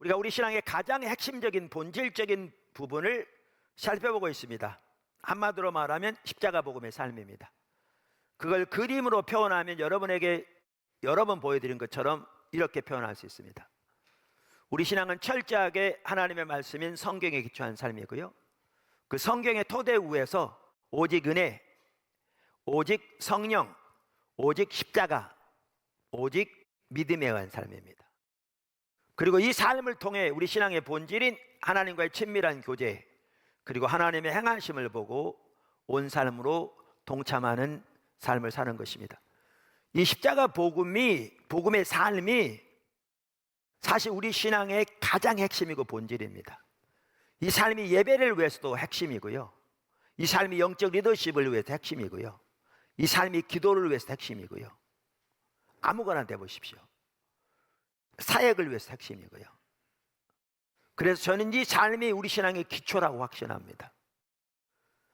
우리가 우리 신앙의 가장 핵심적인 본질적인 부분을 살펴보고 있습니다. 한마디로 말하면 십자가 복음의 삶입니다. 그걸 그림으로 표현하면 여러분에게 여러 번 보여드린 것처럼 이렇게 표현할 수 있습니다. 우리 신앙은 철저하게 하나님의 말씀인 성경에 기초한 삶이고요, 그 성경의 토대 위에서 오직 은혜, 오직 성령, 오직 십자가, 오직 믿음에 의한 삶입니다. 그리고 이 삶을 통해 우리 신앙의 본질인 하나님과의 친밀한 교제, 그리고 하나님의 행하심을 보고 온 삶으로 동참하는 삶을 사는 것입니다. 이 십자가 복음의 삶이 사실 우리 신앙의 가장 핵심이고 본질입니다. 이 삶이 예배를 위해서도 핵심이고요, 이 삶이 영적 리더십을 위해서 핵심이고요, 이 삶이 기도를 위해서 핵심이고요, 아무거나 돼보십시오. 사역을 위해서 핵심이고요. 그래서 저는 이 삶이 우리 신앙의 기초라고 확신합니다.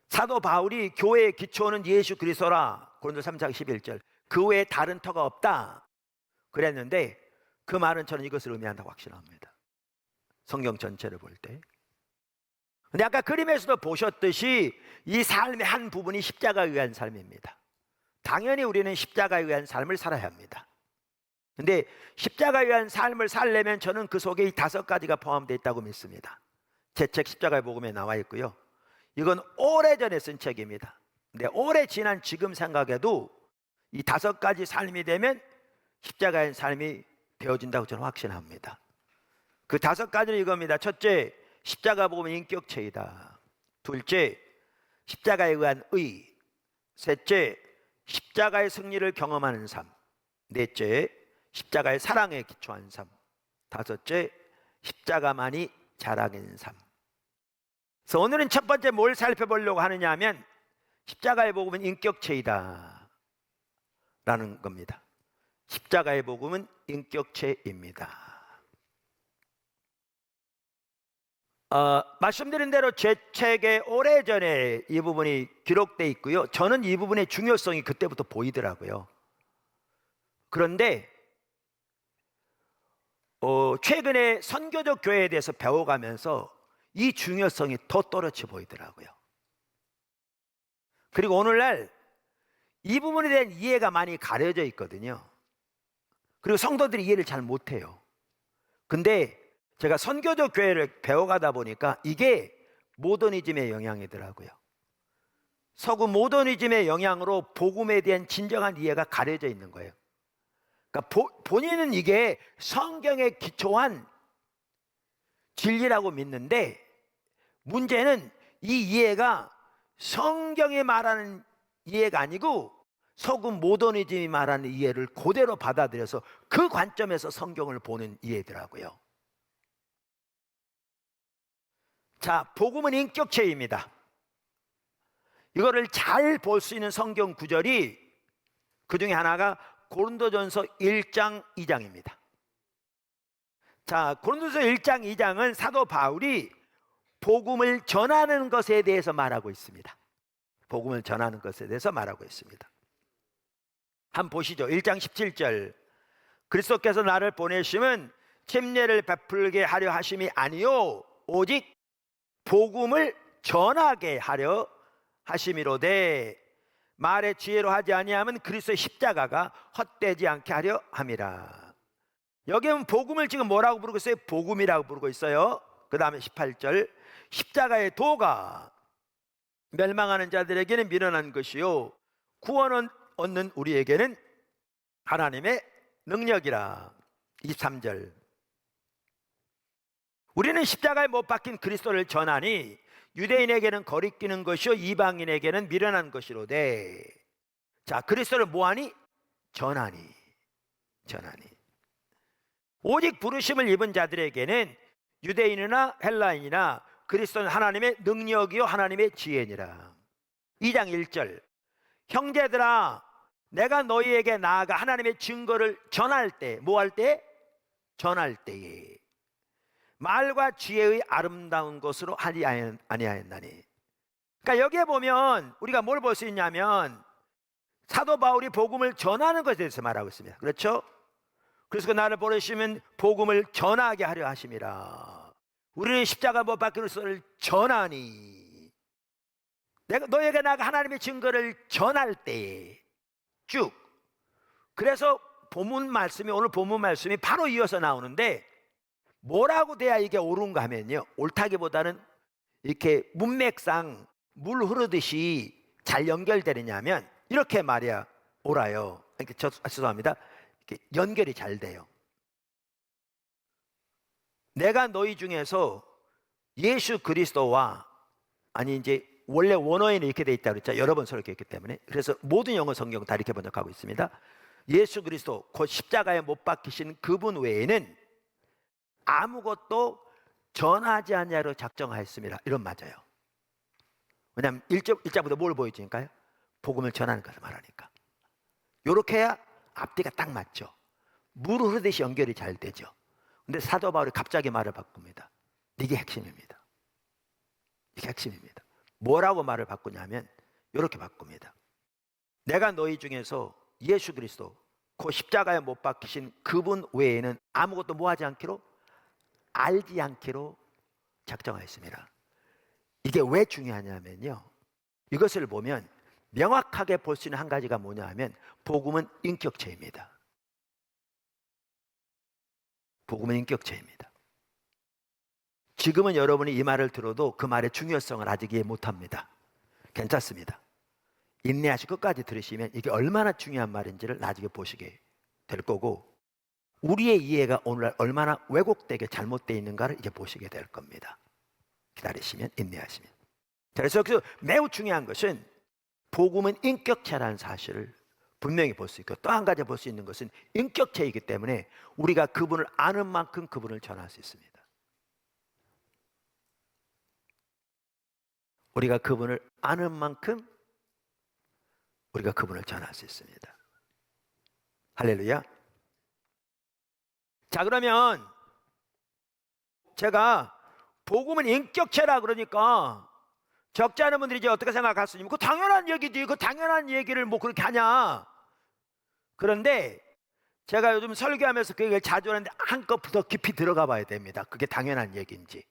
사도 바울이 교회의 기초는 예수 그리스도라, 고린도 3장 11절, 그 외에 다른 터가 없다 그랬는데, 그 말은 저는 이것을 의미한다고 확신합니다. 성경 전체를 볼 때. 근데 아까 그림에서도 보셨듯이 이 삶의 한 부분이 십자가에 의한 삶입니다. 당연히 우리는 십자가에 의한 삶을 살아야 합니다. 근데 십자가에 의한 삶을 살려면 저는 그 속에 이 5가지가 포함되어 있다고 믿습니다. 제 책 십자가의 복음에 나와 있고요, 이건 오래전에 쓴 책입니다. 근데 오래 지난 지금 생각해도 이 5가지 삶이 되면 십자가의 의한 삶이 되어진다고 저는 확신합니다. 그 5가지는 이겁니다. 첫째, 십자가 복음은 인격체이다. 둘째, 십자가에 의한 의. 셋째, 십자가의 승리를 경험하는 삶. 넷째, 십자가의 사랑에 기초한 삶. 다섯째, 십자가만이 자랑인 삶. 그래서 오늘은 첫 번째 뭘 살펴보려고 하느냐 하면 십자가의 복음은 인격체이다 라는 겁니다. 십자가의 복음은 인격체입니다. 말씀드린 대로 제 책에 오래전에 이 부분이 기록되어 있고요, 저는 이 부분의 중요성이 그때부터 보이더라고요. 그런데 최근에 선교적 교회에 대해서 배워가면서 이 중요성이 더 또렷이 보이더라고요. 그리고 오늘날 이 부분에 대한 이해가 많이 가려져 있거든요. 그리고 성도들이 이해를 잘 못해요. 근데 제가 선교적 교회를 배워가다 보니까 이게 모더니즘의 영향이더라고요. 서구 모더니즘의 영향으로 복음에 대한 진정한 이해가 가려져 있는 거예요. 그러니까 본인은 이게 성경에 기초한 진리라고 믿는데, 문제는 이 이해가 성경이 말하는 이해가 아니고 서구 모더니즘이 말하는 이해를 그대로 받아들여서 그 관점에서 성경을 보는 이해더라고요. 자, 복음은 인격체입니다. 이거를 잘 볼 수 있는 성경 구절이 그 중에 하나가 고린도전서 1장 2장입니다. 자, 고린도전서 1장 2장은 사도 바울이 복음을 전하는 것에 대해서 말하고 있습니다. 복음을 전하는 것에 대해서 말하고 있습니다. 한번 보시죠. 1장 17절. 그리스도께서 나를 보내심은 침례를 베풀게 하려 하심이 아니요 오직 복음을 전하게 하려 하심이로되 말의 지혜로 하지 아니하면 그리스도의 십자가가 헛되지 않게 하려 함이라. 여기는 복음을 지금 뭐라고 부르고 있어요? 복음이라고 부르고 있어요. 그 다음에 18절. 십자가의 도가 멸망하는 자들에게는 미련한 것이요 구원은 얻는 우리에게는 하나님의 능력이라. 23절. 우리는 십자가에 못 박힌 그리스도를 전하니 유대인에게는 거리끼는 것이요 이방인에게는 미련한 것이로되. 자, 그리스도를 뭐하니? 전하니. 오직 부르심을 입은 자들에게는 유대인이나 헬라인이나 그리스도는 하나님의 능력이요 하나님의 지혜니라. 2장 1절. 형제들아 내가 너희에게 나아가 하나님의 증거를 전할 때, 뭐 할 때? 전할 때에 말과 지혜의 아름다운 것으로 하지 아니하였나니. 그러니까 여기에 보면 우리가 뭘 볼 수 있냐면 사도 바울이 복음을 전하는 것에 대해서 말하고 있습니다. 그렇죠? 그래서 나를 보내시면 복음을 전하게 하려 하심이라. 우리는 십자가 못 박힌 그리스도를 전하니, 내가 너에게 나가 하나님의 증거를 전할 때에 쭉. 그래서 본문 말씀이, 오늘 본문 말씀이 바로 이어서 나오는데, 뭐라고 돼야 이게 옳은가 하면요, 옳다기보다는 이렇게 문맥상 물 흐르듯이 잘 연결되느냐면 이렇게 말이야 옳아요. 죄송합니다. 이렇게 연결이 잘 돼요. 내가 너희 중에서 예수 그리스도와, 아니 이제 원래 원어에는 이렇게 돼 있다고 그랬죠. 여러 번 설교했기 때문에. 그래서 모든 영어 성경 다 이렇게 번역하고 있습니다. 예수 그리스도 곧 십자가에 못 박히신 그분 외에는 아무것도 전하지 않냐로 작정하였습니다. 이런 맞아요. 왜냐하면 1장부터 뭘 보여주니까요? 복음을 전하는 것을 말하니까. 이렇게 해야 앞뒤가 딱 맞죠. 물 흐르듯이 연결이 잘 되죠. 근데 사도 바울이 갑자기 말을 바꿉니다. 이게 핵심입니다. 이게 핵심입니다. 뭐라고 말을 바꾸냐면 이렇게 바꿉니다. 내가 너희 중에서 예수 그리스도 그 십자가에 못 박히신 그분 외에는 아무것도 뭐하지 않기로, 알지 않기로 작정하였습니다. 이게 왜 중요하냐면요, 이것을 보면 명확하게 볼 수 있는 한 가지가 뭐냐 하면 복음은 인격체입니다. 복음은 인격체입니다. 지금은 여러분이 이 말을 들어도 그 말의 중요성을 아직 이해 못합니다. 괜찮습니다. 인내하시고 끝까지 들으시면 이게 얼마나 중요한 말인지를 나중에 보시게 될 거고, 우리의 이해가 오늘날 얼마나 왜곡되게 잘못되어 있는가를 이제 보시게 될 겁니다. 기다리시면, 인내하시면. 그래서 매우 중요한 것은 복음은 인격체라는 사실을 분명히 볼 수 있고, 또 한 가지 볼 수 있는 것은 인격체이기 때문에 우리가 그분을 아는 만큼 그분을 전할 수 있습니다. 우리가 그분을 아는 만큼 우리가 그분을 전할 수 있습니다. 할렐루야. 자, 그러면 제가 복음은 인격체라 그러니까 적지 않은 분들이 이제 어떻게 생각할 수 있냐면, 그 당연한 얘기지, 그 당연한 얘기를 뭐 그렇게 하냐. 그런데 제가 요즘 설교하면서 그 얘기를 자주 하는데 한껏 더 깊이 들어가 봐야 됩니다. 그게 당연한 얘기인지.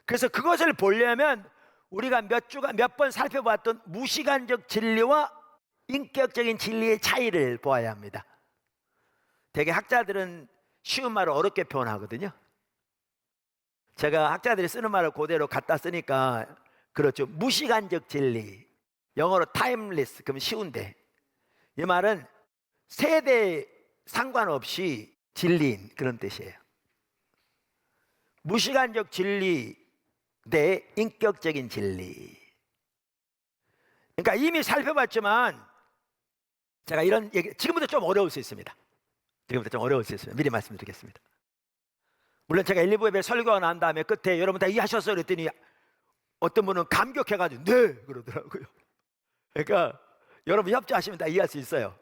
그래서 그것을 보려면 우리가 몇 번 살펴봤던 무시간적 진리와 인격적인 진리의 차이를 보아야 합니다. 되게 학자들은 쉬운 말을 어렵게 표현하거든요. 제가 학자들이 쓰는 말을 그대로 갖다 쓰니까 그렇죠. 무시간적 진리, 영어로 timeless, 그러면 쉬운데, 이 말은 세대 상관없이 진리인 그런 뜻이에요. 무시간적 진리 대 인격적인 진리. 그러니까 이미 살펴봤지만 제가 이런 얘기, 지금부터 좀 어려울 수 있습니다. 지금부터 좀 어려울 수 있습니다. 미리 말씀드리겠습니다. 물론 제가 1, 2부 예배 설교가 난 다음에 끝에 여러분 다 이해하셨어요 그랬더니 어떤 분은 감격해가지고 네 그러더라고요. 그러니까 여러분 협조하시면 다 이해할 수 있어요.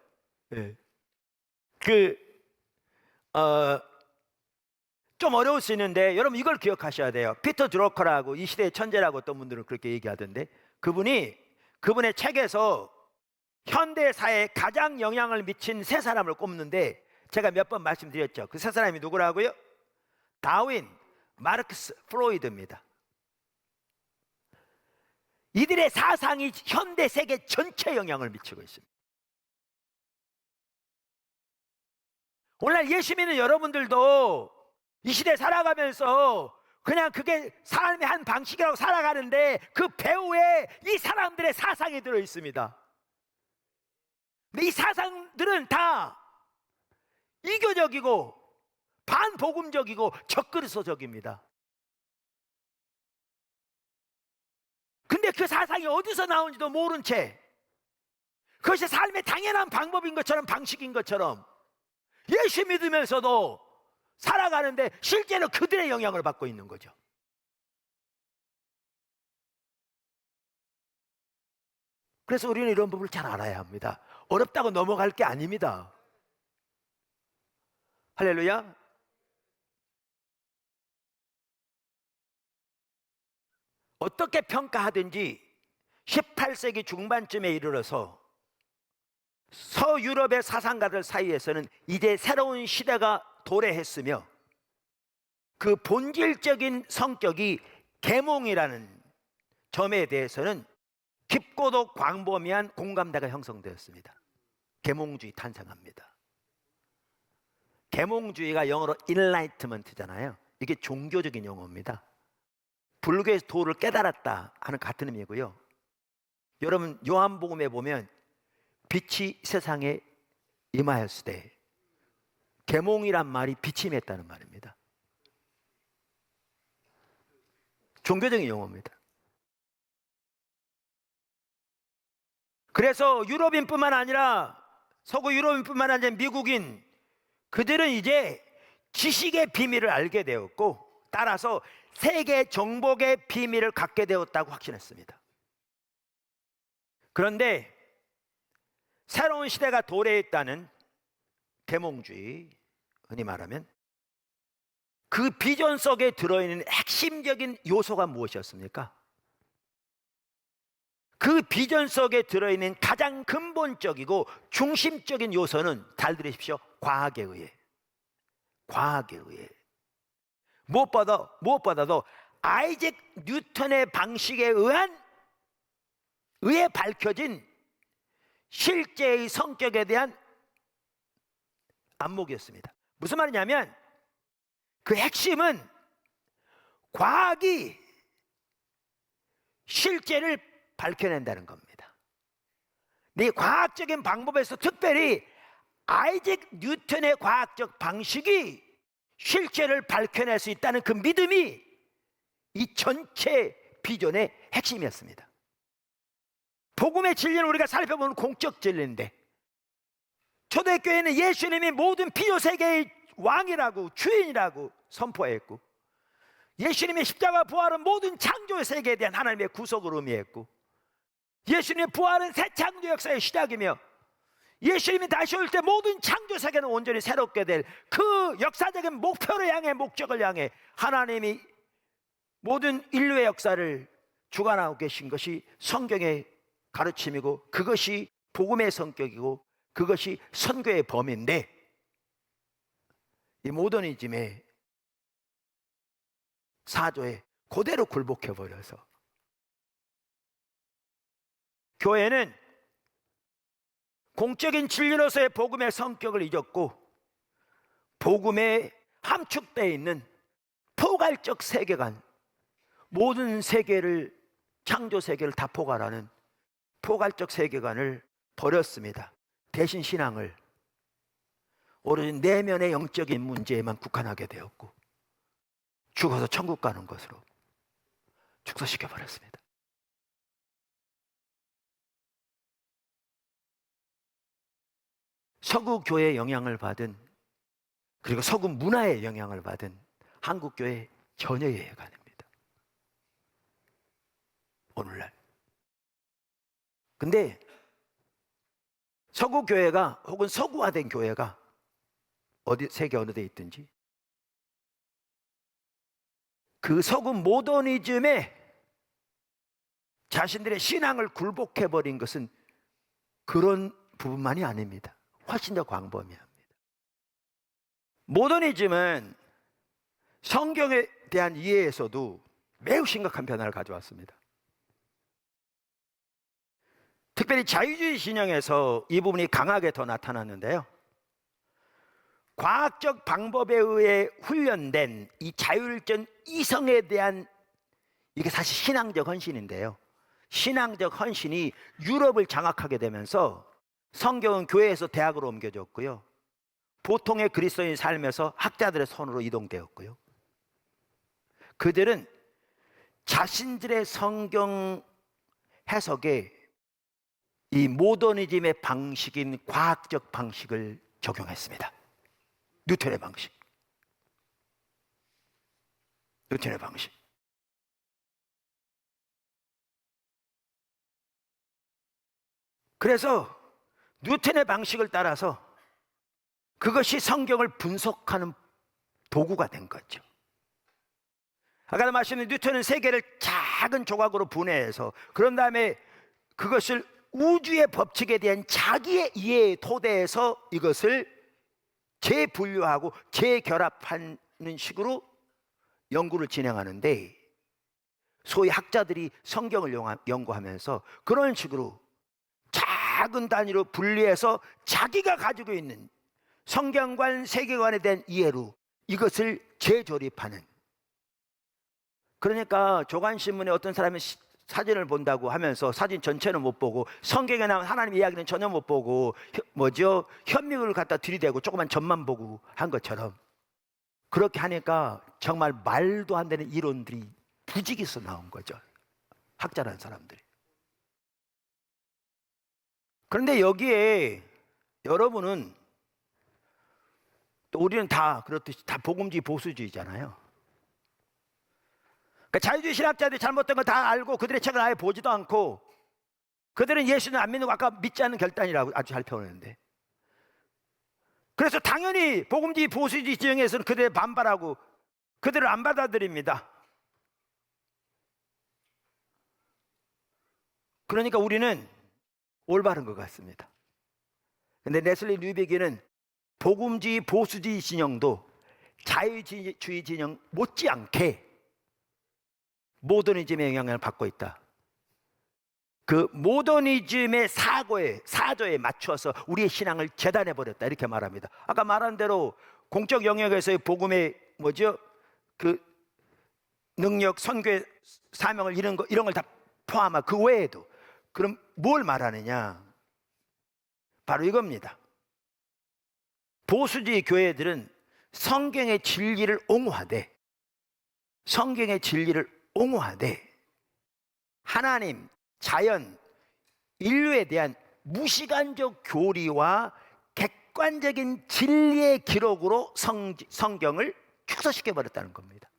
네. 좀 어려울 수 있는데 여러분 이걸 기억하셔야 돼요. 피터 드러커라고, 이 시대의 천재라고 어떤 분들은 그렇게 얘기하던데, 그분의 책에서 현대 사회에 가장 영향을 미친 세 사람을 꼽는데, 제가 몇 번 말씀드렸죠. 그 세 사람이 누구라고요? 다윈, 마르크스, 프로이드입니다. 이들의 사상이 현대 세계 전체에 영향을 미치고 있습니다. 오늘날 예수 믿는 여러분들도 이 시대에 살아가면서 그냥 그게 삶의 한 방식이라고 살아가는데 그 배후에 이 사람들의 사상이 들어 있습니다. 근데 이 사상들은 다 이교적이고 반복음적이고 적그리스도적입니다. 근데 그 사상이 어디서 나온지도 모른 채 그것이 삶의 당연한 방법인 것처럼, 방식인 것처럼 예수 믿으면서도 살아가는데 실제로 그들의 영향을 받고 있는 거죠. 그래서 우리는 이런 부분을 잘 알아야 합니다. 어렵다고 넘어갈 게 아닙니다. 할렐루야. 어떻게 평가하든지 18세기 중반쯤에 이르러서 서유럽의 사상가들 사이에서는 이제 새로운 시대가 도래했으며 그 본질적인 성격이 계몽이라는 점에 대해서는 깊고도 광범위한 공감대가 형성되었습니다. 계몽주의 탄생합니다. 계몽주의가 영어로 enlightenment잖아요. 이게 종교적인 용어입니다. 불교의 도를 깨달았다 하는 같은 의미고요. 여러분 요한복음에 보면 빛이 세상에 임하였을 때 계몽이란 말이 빛이 임했다는 말입니다. 종교적인 용어입니다. 그래서 유럽인뿐만 아니라 서구 유럽인뿐만 아니라 미국인 그들은 이제 지식의 비밀을 알게 되었고 따라서 세계 정복의 비밀을 갖게 되었다고 확신했습니다. 그런데 새로운 시대가 도래했다는 계몽주의, 흔히 말하면 그 비전 속에 들어있는 핵심적인 요소가 무엇이었습니까? 그 비전 속에 들어있는 가장 근본적이고 중심적인 요소는 잘 들으십시오. 과학에 의해 무엇보다도 아이작 뉴턴의 방식에 의해 밝혀진 실제의 성격에 대한 안목이었습니다. 무슨 말이냐면 그 핵심은 과학이 실제를 밝혀낸다는 겁니다. 이 과학적인 방법에서 특별히 아이작 뉴턴의 과학적 방식이 실체를 밝혀낼 수 있다는 그 믿음이 이 전체 비전의 핵심이었습니다. 복음의 진리는 우리가 살펴보는 공적 진리인데 초대교회는 예수님이 모든 피조세계의 왕이라고 주인이라고 선포했고 예수님의 십자가 부활은 모든 창조 세계에 대한 하나님의 구속을 의미했고 예수님의 부활은 새 창조 역사의 시작이며 예수님이 다시 올 때 모든 창조 세계는 온전히 새롭게 될 그 역사적인 목표를 향해 목적을 향해 하나님이 모든 인류의 역사를 주관하고 계신 것이 성경의 가르침이고 그것이 복음의 성격이고 그것이 선교의 범위인데 이 모더니즘의 사조에 그대로 굴복해버려서 교회는 공적인 진리로서의 복음의 성격을 잊었고 복음에 함축되어 있는 포괄적 세계관 모든 세계를 창조 세계를 다 포괄하는 포괄적 세계관을 버렸습니다. 대신 신앙을 오로지 내면의 영적인 문제에만 국한하게 되었고 죽어서 천국 가는 것으로 축소시켜버렸습니다. 서구 교회의 영향을 받은 그리고 서구 문화의 영향을 받은 한국 교회 전혀 이해가 안 됩니다. 오늘날. 근데 서구 교회가 혹은 서구화된 교회가 어디 세계 어느 데 있든지 그 서구 모더니즘에 자신들의 신앙을 굴복해버린 것은 그런 부분만이 아닙니다. 훨씬 더 광범위합니다. 모더니즘은 성경에 대한 이해에서도 매우 심각한 변화를 가져왔습니다. 특별히 자유주의 진영에서 이 부분이 강하게 더 나타났는데요. 과학적 방법에 의해 훈련된 이 자율적 이성에 대한 이게 사실 신앙적 헌신인데요. 신앙적 헌신이 유럽을 장악하게 되면서 성경은 교회에서 대학으로 옮겨졌고요. 보통의 그리스도인 삶에서 학자들의 손으로 이동되었고요. 그들은 자신들의 성경 해석에 이 모더니즘의 방식인 과학적 방식을 적용했습니다. 뉴턴의 방식. 뉴턴의 방식. 그래서 뉴턴의 방식을 따라서 그것이 성경을 분석하는 도구가 된 거죠. 아까도 말씀드린 뉴턴은 세계를 작은 조각으로 분해해서 그런 다음에 그것을 우주의 법칙에 대한 자기의 이해의 토대에서 이것을 재분류하고 재결합하는 식으로 연구를 진행하는데, 소위 학자들이 성경을 연구하면서 그런 식으로 작은 단위로 분리해서 자기가 가지고 있는 성경관, 세계관에 대한 이해로 이것을 재조립하는. 그러니까 조간신문에 어떤 사람이 사진을 본다고 하면서 사진 전체는 못 보고 성경에 나온 하나님 이야기는 전혀 못 보고 현미경을 갖다 들이대고 조그만 점만 보고 한 것처럼, 그렇게 하니까 정말 말도 안 되는 이론들이 부지기수 나온 거죠, 학자라는 사람들이. 그런데 여기에 여러분은, 또 우리는 다 그렇듯이 다 복음주의 보수주의잖아요. 그러니까 자유주의 신학자들이 잘못된 거 다 알고 그들의 책을 아예 보지도 않고, 그들은 예수는 안 믿는 거 아까 믿지 않는 결단이라고 아주 잘 표현했는데, 그래서 당연히 복음주의 보수주의 지형에서는 그들에 반발하고 그들을 안 받아들입니다. 그러니까 우리는 올바른 것 같습니다. 근데 레슬리 류비기는 복음주의 보수주의 진영도 자유주의 진영 못지않게 모더니즘의 영향을 받고 있다. 그 모더니즘의 사조에 맞춰서 우리의 신앙을 재단해 버렸다, 이렇게 말합니다. 아까 말한 대로 공적 영역에서의 복음의 그 능력, 선교의 사명을 이런 걸 다 포함하고 그 외에도, 그럼 뭘 말하느냐? 바로 이겁니다. 보수주의 교회들은 성경의 진리를 옹호하되 하나님, 자연, 인류에 대한 무시간적 교리와 객관적인 진리의 기록으로 성경을 축소시켜 버렸다는 겁니다.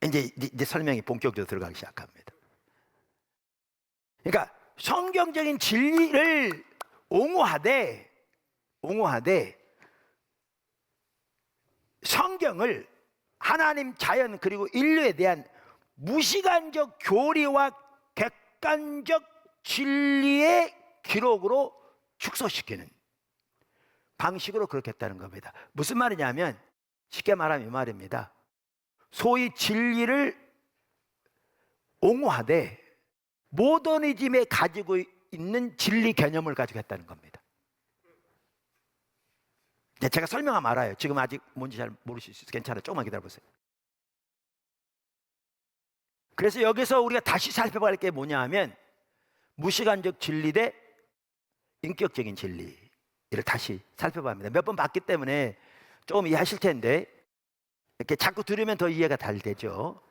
이제 설명이 본격적으로 들어가기 시작합니다. 그러니까 성경적인 진리를 옹호하되 성경을 하나님, 자연, 그리고 인류에 대한 무시간적 교리와 객관적 진리의 기록으로 축소시키는 방식으로 그렇게 했다는 겁니다. 무슨 말이냐면, 쉽게 말하면 이 말입니다. 소위 진리를 옹호하되 모더니즘에 가지고 있는 진리 개념을 가지고 했다는 겁니다. 제가 설명하면 알아요. 지금 아직 뭔지 잘 모르실 수 있어요. 괜찮아요. 조금만 기다려보세요. 그래서 여기서 우리가 다시 살펴봐야 할 게 뭐냐 하면, 무시간적 진리 대 인격적인 진리를 다시 살펴봐야 합니다. 몇 번 봤기 때문에 조금 이해하실 텐데, 이렇게 자꾸 들으면 더 이해가 잘 되죠.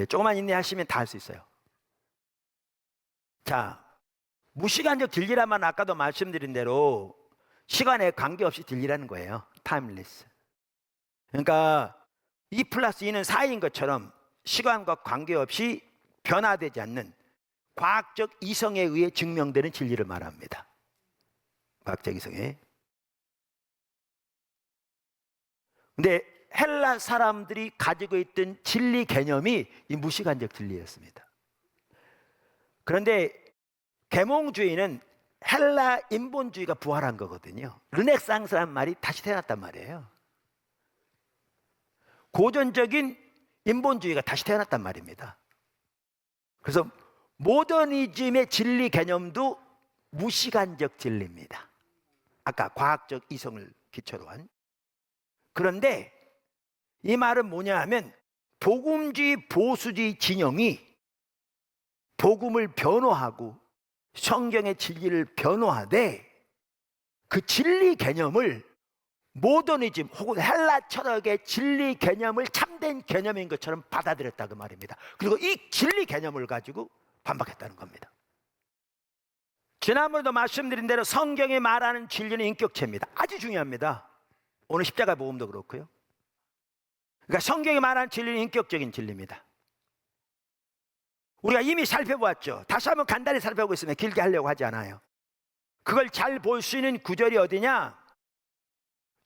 조금만 인내하시면 다 할 수 있어요. 자, 무시간적 진리라면 아까도 말씀드린 대로 시간에 관계없이 진리라는 거예요. 타임리스. 그러니까 2+2는 4인 것처럼 시간과 관계없이 변화되지 않는 과학적 이성에 의해 증명되는 진리를 말합니다. 과학적 이성에. 근데 헬라 사람들이 가지고 있던 진리 개념이 이 무시간적 진리였습니다. 그런데 계몽주의는 헬라 인본주의가 부활한 거거든요. 르네상스란 말이 다시 태어났단 말이에요. 고전적인 인본주의가 다시 태어났단 말입니다. 그래서 모더니즘의 진리 개념도 무시간적 진리입니다. 아까 과학적 이성을 기초로 한. 그런데 이 말은 뭐냐 하면, 복음주의 보수주의 진영이 복음을 변호하고 성경의 진리를 변호하되 그 진리 개념을 모더니즘 혹은 헬라 철학의 진리 개념을 참된 개념인 것처럼 받아들였다, 그 말입니다. 그리고 이 진리 개념을 가지고 반박했다는 겁니다. 지난번에도 말씀드린 대로 성경이 말하는 진리는 인격체입니다. 아주 중요합니다. 오늘 십자가 복음도 그렇고요. 그러니까 성경이 말하는 진리는 인격적인 진리입니다. 우리가 이미 살펴보았죠. 다시 한번 간단히 살펴보겠습니다. 길게 하려고 하지 않아요. 그걸 잘 볼 수 있는 구절이 어디냐?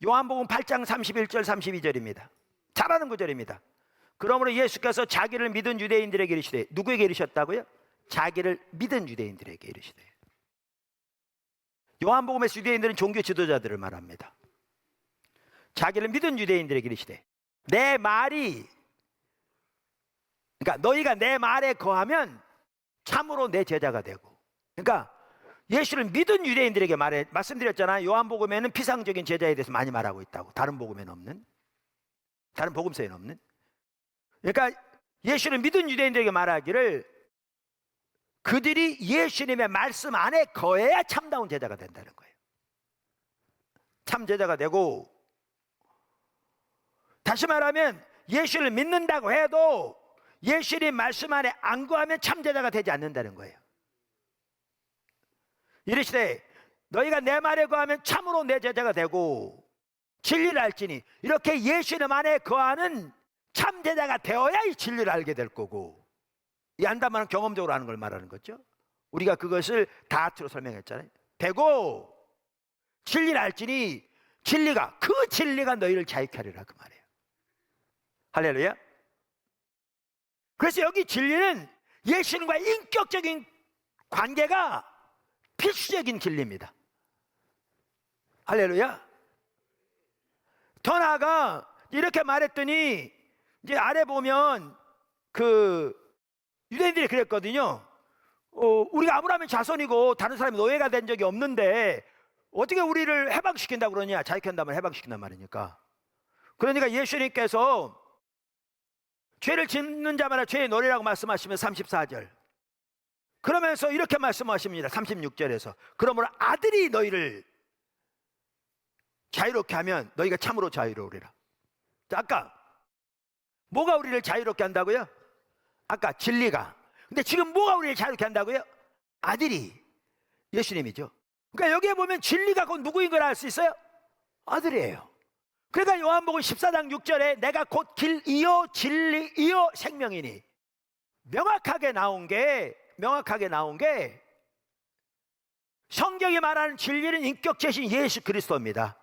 요한복음 8장 31절 32절입니다. 잘 아는 구절입니다. 그러므로 예수께서 자기를 믿은 유대인들에게 이르시되, 누구에게 이르셨다고요? 자기를 믿은 유대인들에게 이르시되. 요한복음에서 유대인들은 종교 지도자들을 말합니다. 자기를 믿은 유대인들에게 이르시되 내 말이, 그러니까 너희가 내 말에 거하면 참으로 내 제자가 되고. 그러니까 예수를 믿은 유대인들에게 말씀드렸잖아요. 요한복음에는 피상적인 제자에 대해서 많이 말하고 있다고. 다른 복음에는 없는, 다른 복음서에는 없는. 그러니까 예수를 믿은 유대인들에게 말하기를 그들이 예수님의 말씀 안에 거해야 참다운 제자가 된다는 거예요. 참 제자가 되고, 다시 말하면 예수를 믿는다고 해도 예수님 말씀 안에 안 거하면 참 제자가 되지 않는다는 거예요. 이르시되 너희가 내 말에 거하면 참으로 내 제자가 되고 진리를 알지니. 이렇게 예수님 안에 거하는 참 제자가 되어야 이 진리를 알게 될 거고, 이 안다만은 경험적으로 하는 걸 말하는 거죠. 우리가 그것을 다트로 설명했잖아요. 되고 진리를 알지니 진리가, 그 진리가 너희를 자유케 하리라, 그 말이에요. 할렐루야. 그래서 여기 진리는 예수님과 인격적인 관계가 필수적인 진리입니다. 할렐루야. 더 나아가 이렇게 말했더니 이제 아래 보면 그 유대인들이 그랬거든요. 우리가 아브라함의 자손이고 다른 사람이 노예가 된 적이 없는데 어떻게 우리를 해방시킨다고 그러냐. 자유케 한다면 해방시킨단 말이니까. 그러니까 예수님께서 죄를 짓는 자마다 죄의 노래라고 말씀하시면 34절 그러면서 이렇게 말씀하십니다. 36절에서 그러므로 아들이 너희를 자유롭게 하면 너희가 참으로 자유로우리라. 자, 아까 뭐가 우리를 자유롭게 한다고요? 아까 진리가. 근데 지금 뭐가 우리를 자유롭게 한다고요? 아들이, 예수님이죠. 그러니까 여기에 보면 진리가 곧 누구인 걸 알 수 있어요? 아들이에요. 그러니까 요한복음 14장 6절에 내가 곧 길이요 진리이요 생명이니, 명확하게 나온 게 성경이 말하는 진리는 인격체신 예수 그리스도입니다.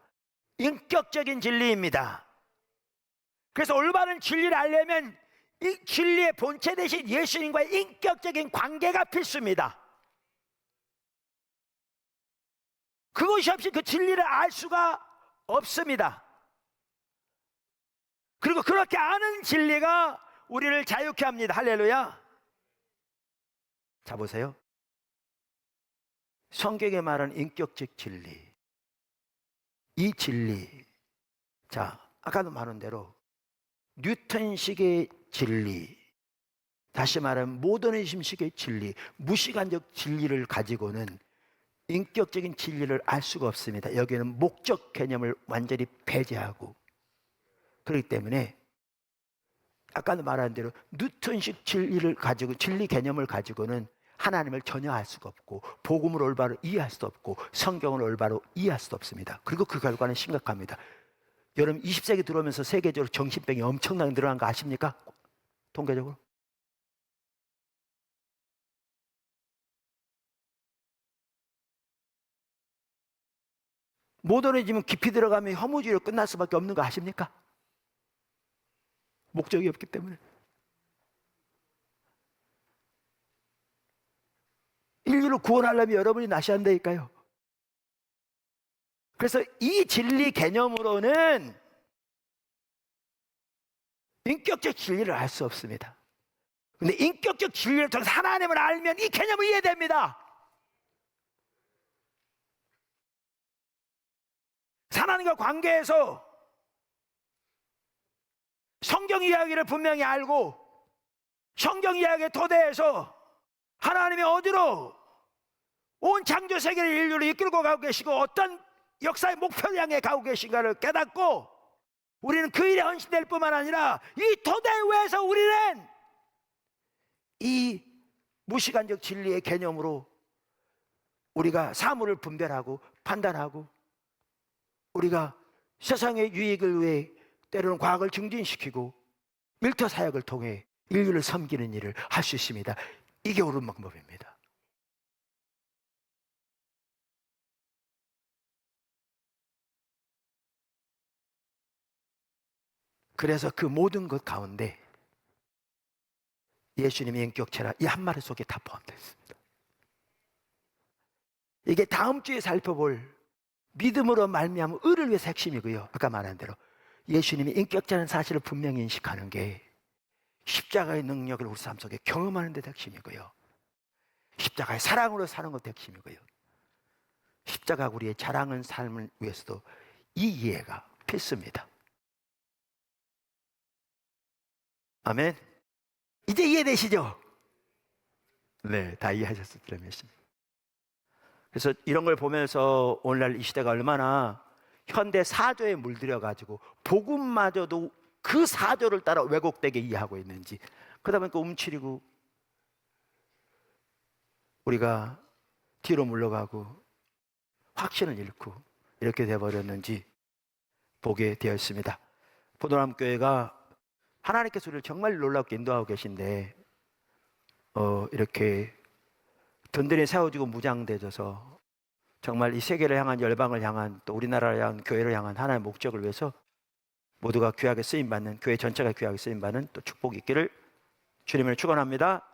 인격적인 진리입니다. 그래서 올바른 진리를 알려면 이 진리의 본체 대신 예수님과의 인격적인 관계가 필수입니다. 그것이 없이 그 진리를 알 수가 없습니다. 그리고 그렇게 아는 진리가 우리를 자유케 합니다. 할렐루야. 자, 보세요. 성경에 말하는 인격적 진리, 이 진리, 자, 아까도 말한 대로 뉴턴식의 진리, 다시 말하면 모더니즘식의 진리, 무시간적 진리를 가지고는 인격적인 진리를 알 수가 없습니다. 여기는 목적 개념을 완전히 배제하고, 그렇기 때문에 아까도 말한 대로 뉴턴식 진리를 가지고, 진리 개념을 가지고는 하나님을 전혀 알 수가 없고, 복음을 올바로 이해할 수도 없고, 성경을 올바로 이해할 수도 없습니다. 그리고 그 결과는 심각합니다. 여러분 20세기 들어오면서 세계적으로 정신병이 엄청나게 늘어난 거 아십니까? 통계적으로. 모더니즘은 깊이 들어가면 혐오주의로 끝날 수밖에 없는 거 아십니까? 목적이 없기 때문에. 인류를 구원하려면 여러분이 나셔야 한다니까요. 그래서 이 진리 개념으로는 인격적 진리를 알 수 없습니다. 근데 인격적 진리를 통해서 하나님을 알면 이 개념을 이해됩니다. 하나님과 관계에서 성경 이야기를 분명히 알고, 성경 이야기의 토대에서 하나님이 어디로 온 창조 세계를 인류를 이끌고 가고 계시고 어떤 역사의 목표를 향해 가고 계신가를 깨닫고 우리는 그 일에 헌신될 뿐만 아니라 이 토대 위에서 우리는 이 무시간적 진리의 개념으로 우리가 사물을 분별하고 판단하고, 우리가 세상의 유익을 위해 때로는 과학을 증진시키고 일터 사역을 통해 인류를 섬기는 일을 할 수 있습니다. 이게 옳은 방법입니다. 그래서 그 모든 것 가운데 예수님의 인격체라 이 한 마디 속에 다 포함되어 있습니다. 이게 다음 주에 살펴볼 믿음으로 말미암은 의를 위해서 핵심이고요. 아까 말한 대로 예수님이 인격자라는 사실을 분명히 인식하는 게 십자가의 능력을 우리 삶 속에 경험하는 데 핵심이고요. 십자가의 사랑으로 사는 것도 핵심이고요. 십자가가 우리의 자랑은 삶을 위해서도 이 이해가 필수입니다. 아멘. 이제 이해되시죠? 네, 다 이해하셨을 줄 믿습니다. 그래서 이런 걸 보면서 오늘날 이 시대가 얼마나 현대 사조에 물들여가지고 복음마저도 그 사조를 따라 왜곡되게 이해하고 있는지, 그러다 보니까 움츠리고 우리가 뒤로 물러가고 확신을 잃고 이렇게 돼버렸는지 보게 되었습니다. 포도나무 교회가 하나님께서 우리를 정말 놀랍게 인도하고 계신데 이렇게 든든히 세워지고 무장되어서 정말 이 세계를 향한, 열방을 향한, 또 우리나라를 향한, 교회를 향한 하나의 목적을 위해서 모두가 귀하게 쓰임받는, 교회 전체가 귀하게 쓰임받는 또 축복이 있기를 주님을 축원합니다.